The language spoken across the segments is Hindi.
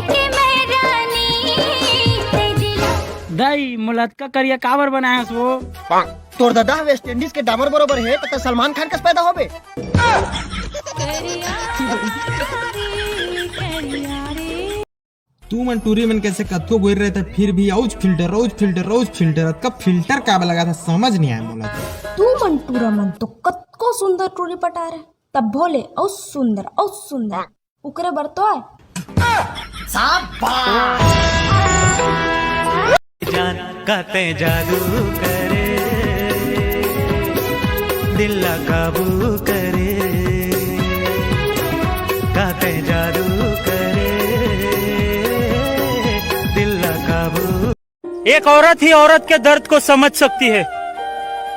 के मैं रानी दाई मुलाद का करिया कावर बनाया सो तोर दादा वेस्ट इंडीज के डामर बरोबर है तो सलमान खान कस पैदा होबे। तू मन टूरी मन कैसे कथो बोल रहे थे फिर भी औज फिल्टर कब फिल्टर का लगा था समझ नहीं आया मोला। तू मन टूरा मन तो कतको सुंदर टूरी पटा रहे तब भोले औ सुंदर उकरे बर तो आए जान कहते जादू करे दिल ला काबू करे कहते जादू करे दिल ला काबू। एक औरत ही औरत के दर्द को समझ सकती है,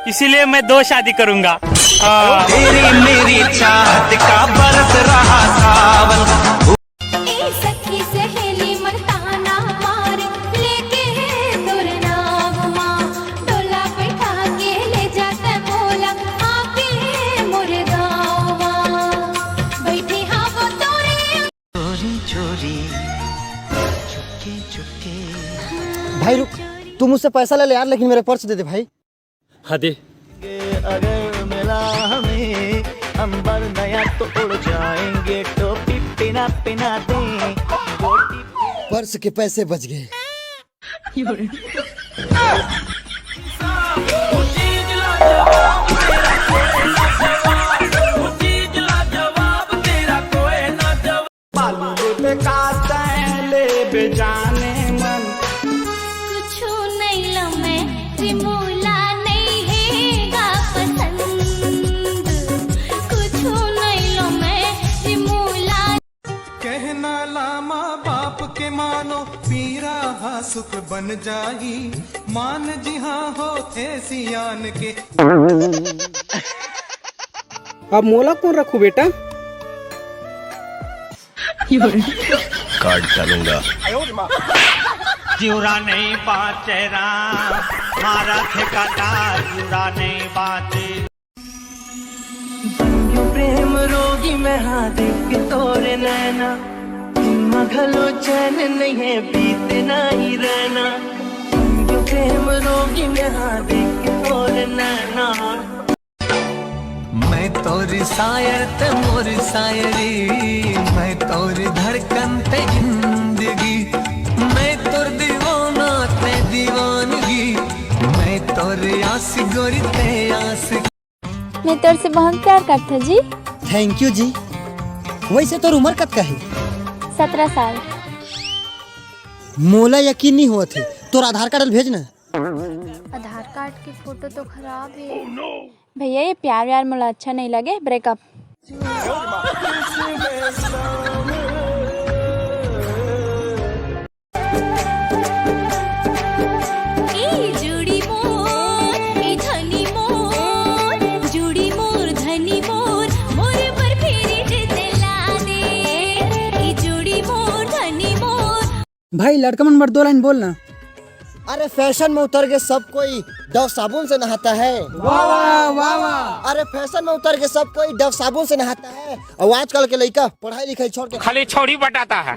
इसीलिए मैं 2 शादी करूंगा। तेरी मेरी चाहत का बरस रहा सावन। सखी सहेली मर्दाना मार लेके तोर नाम माँ डोला बैठा के ले जाता मोला आके मोर गाँव माँ बैठे हाँ वो तोरे चोरी चोरी चुपके चुपके। भाई रुक, तू मुझसे पैसा ले ले यार, लेकिन मेरे पर्स दे दे भाई। हाँ दे। अगर मिला हमें अंबर नया तो उड़ जाएंगे, टोपी पिना पिना दे पर्स के पैसे बच गए। बेजाने मन कुछ नहीं लम्हे रिमूला नहीं है पसंद कुछ नहीं लम्हे रिमूला कहना लामा बाप के मानो पीरा हा सुख बन जाई मान जी हाँ हो थे सियान के। अब मोला कौन रखू बेटा? कार्ड डालूंगा। जुड़ा नहीं बाचेरा मारा थे काटा जुड़ा नहीं बाचे। प्रेम रोगी में हाँ देख के तोरे नैना मघलो चैन नहीं है बीते ना ही रहना। प्रेम रोगी में हाँ देख के तोरे नैना। मैं तोरी शायर ते मोरी शायरी मैं तोरी धड़कन ते जिंदगी मैं तोर दीवाना ते दीवानगी मैं तोरी आशिक गोरी ते आशिक। मैं तेरे से बहुत प्यार करता जी। थैंक यू जी। वैसे तोर उम्र कत का है? 17 साल। मोला यकीन नहीं हुआ थे, तोर आधार कार्ड भेजना। आधार कार्ड की फोटो तो खराब है। भैया ये प्यार व्यार मुझे अच्छा नहीं लगे, ब्रेकअप। जुड़ी मोर ए धनी मोर जुड़ी मोर धनी मोर मोर पर फेरी दिला दे ए जुड़ी मोर धनी मोर। भाई लड़का मन 2 लाइन बोलना। अरे फैशन में उतर के सब कोई डव साबुन से नहाता है। वाह वाह वाह वाह। अरे फैशन में उतर के सब कोई डव साबुन से नहाता है और आजकल के लड़का पढ़ाई लिखाई छोड़ के खाली छोड़ी बटाता है।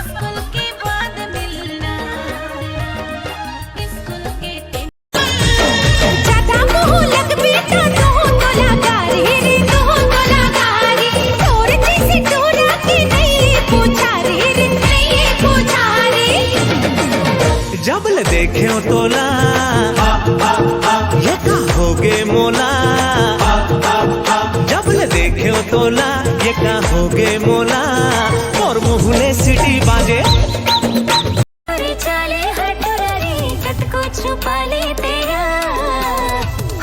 स्कूल के बाद मिलना स्कूल के ज्यादा मुंह लग बेटा तो लगारी रे तो लगारी तोर जैसे टोरा के नहीं पूछा रे नहीं पूछा रे। जब ले देखे तोला ये का होगे मोला जब ले देखे तोला ये का होगे मोला और मुहले सिटी बाजे। चले हटोरी कत को छुपा ले तेरा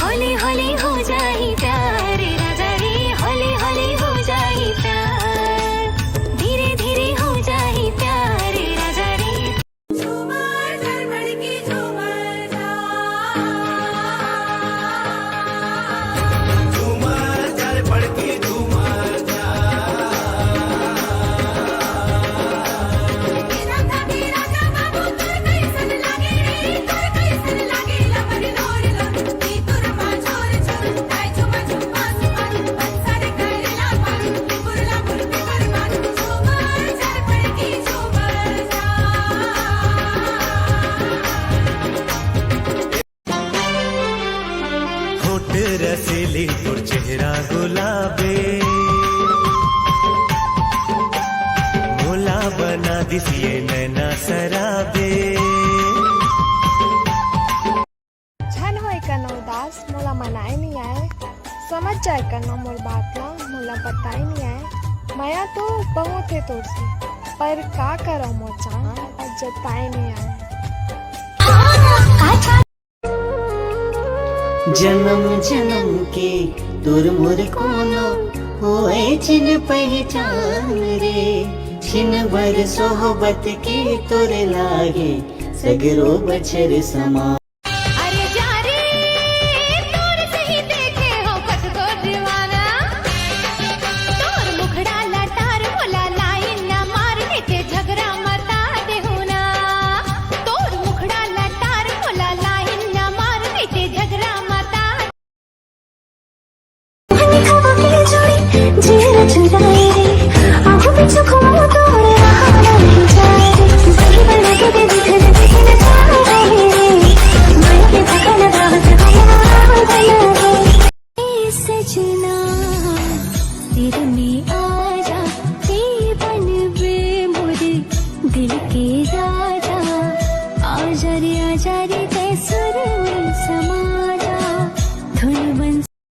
होली होली हो जाई प्यार राजा रे होली होली हो जाई प्यार धीरे धीरे हो जाई प्यार राजा रे। झूमर धड़की झूमर जा झूमर चल पड़की झूमर जा राजा बाबू तोर कैसन लागे रे तोर कैसन लागे लबर नोर दिसिए नैना सराबे छन होय कनो उदास मोला मनाए नहीं आए समझ जाए कनो मोर बात ला मोला बताए नहीं आए माया तो बहुत है तोरसे पर का करो मोर चान जताए नहीं आए जन्म जन्म के तुर मुर कोनो होए छिन पहचान रे छिन भर सोहबत के तुर लागे सगरो बछर समा